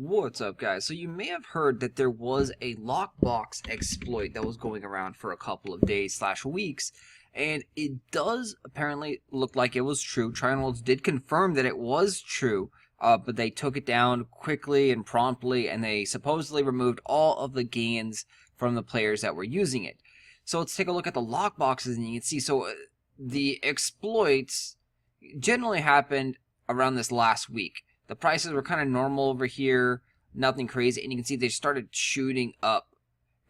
What's up, guys? So you may have heard that there was a lockbox exploit that was going around for a couple of days slash weeks, and it does apparently look like it was true. Triangles did confirm that it was true, but they took it down quickly and promptly, and they supposedly removed all of the gains from the players that were using it. So let's take a look at the lockboxes, and you can see, the exploits generally happened around this last week. The prices were kind of normal over here, nothing crazy, and you can see they started shooting up.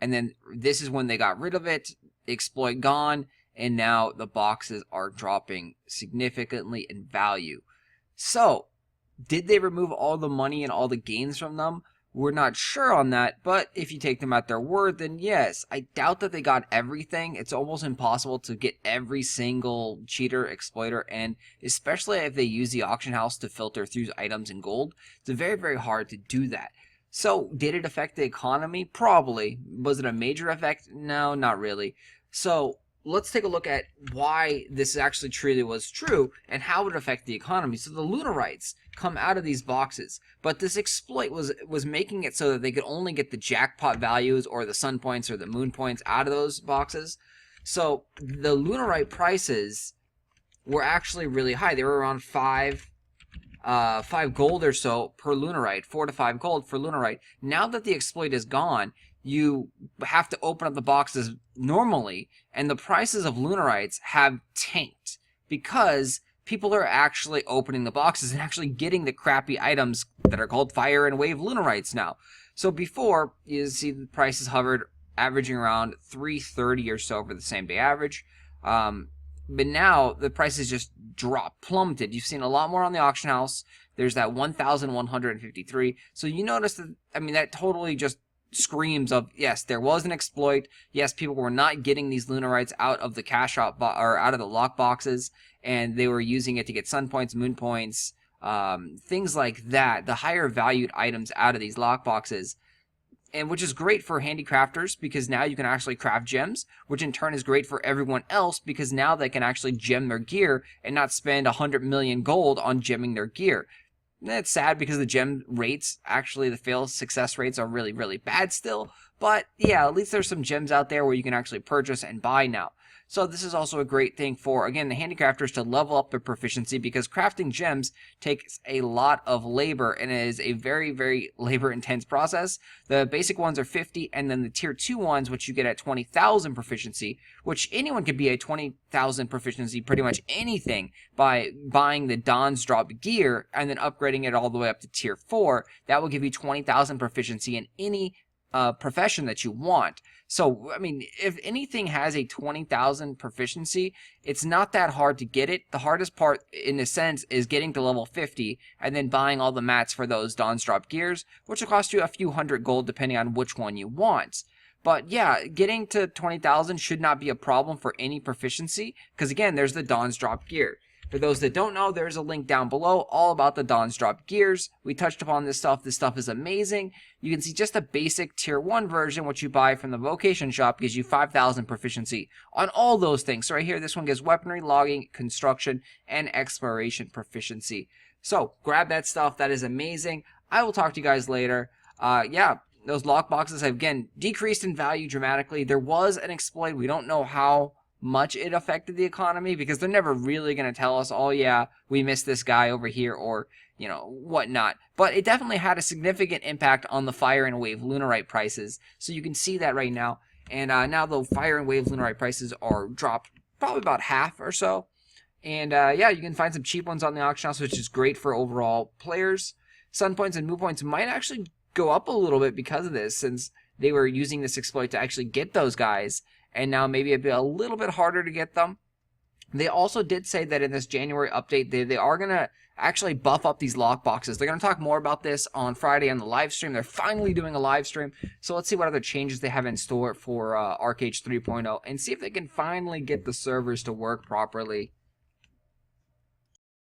And then this is when they got rid of it, exploit gone, and now the boxes are dropping significantly in value. So, did they remove all the money and all the gains from them? We're not sure on that, but if you take them at their word, then yes. I doubt that they got everything. It's almost impossible to get every single cheater, exploiter, and especially if they use the auction house to filter through items in gold, it's very, very hard to do that. So, did it affect the economy? Probably. Was it a major effect? No, not really. So, let's take a look at why this actually truly was true and how it would affect the economy. So the Lunarites come out of these boxes, but this exploit was making it so that they could only get the jackpot values or the sun points or the moon points out of those boxes. So the Lunarite prices were actually really high. They were around 5 gold or so per Lunarite, 4 to 5 gold for Lunarite. Now that the exploit is gone, you have to open up the boxes normally, and the prices of Lunarites have tanked because people are actually opening the boxes and actually getting the crappy items that are called Fire and Wave Lunarites now. So before, you see the prices hovered averaging around 330 or so over the same day average. But now the prices just dropped, plummeted. You've seen a lot more on the auction house. There's that 1,153. So you notice that, I mean, that totally just screams of, yes, there was an exploit. Yes, people were not getting these Lunarites out of the cash out or out of the lock boxes, and they were using it to get sun points, moon points, things like that, the higher valued items out of these lock boxes. And which is great for handicrafters because now you can actually craft gems, which in turn is great for everyone else because now they can actually gem their gear and not spend 100 million gold on gemming their gear. It's sad because the gem rates, actually the fail success rates are really, really bad still. But yeah, at least there's some gems out there where you can actually purchase and buy now. So this is also a great thing for, again, the handicrafters to level up their proficiency because crafting gems takes a lot of labor and it is a very, very labor-intense process. The basic ones are 50, and then the tier 2 ones, which you get at 20,000 proficiency, which anyone could be at 20,000 proficiency, pretty much anything, by buying the Dawn's Drop gear and then upgrading it all the way up to tier 4. That will give you 20,000 proficiency in any profession that you want. So, I mean, if anything has a 20,000 proficiency, it's not that hard to get it. The hardest part, in a sense, is getting to level 50 and then buying all the mats for those Dawn's Drop gears, which will cost you a few hundred gold depending on which one you want. But yeah, getting to 20,000 should not be a problem for any proficiency, because again, there's the Dawn's Drop gear. For those that don't know, there's a link down below all about the Dawn's Drop gears. We touched upon this stuff. This stuff is amazing. You can see just a basic tier 1 version, which you buy from the vocation shop, gives you 5,000 proficiency on all those things. So right here, this one gives weaponry, logging, construction, and exploration proficiency. So grab that stuff. That is amazing. I will talk to you guys later. Yeah, those lock boxes have, again, decreased in value dramatically. There was an exploit. We don't know how much it affected the economy because they're never really going to tell us, oh yeah, we missed this guy over here or, you know, whatnot. But it definitely had a significant impact on the Fire and Wave Lunarite prices. So you can see that right now. And now the Fire and Wave Lunarite prices are dropped probably about half or so. And yeah, you can find some cheap ones on the auction house, which is great for overall players. Sun points and moon points might actually go up a little bit because of this, since they were using this exploit to actually get those guys. And now maybe it'd be a little bit harder to get them. They also did say that in this January update, they are going to actually buff up these lock boxes. They're going to talk more about this on Friday on the live stream. They're finally doing a live stream. So let's see what other changes they have in store for Archeage 3.0 and see if they can finally get the servers to work properly.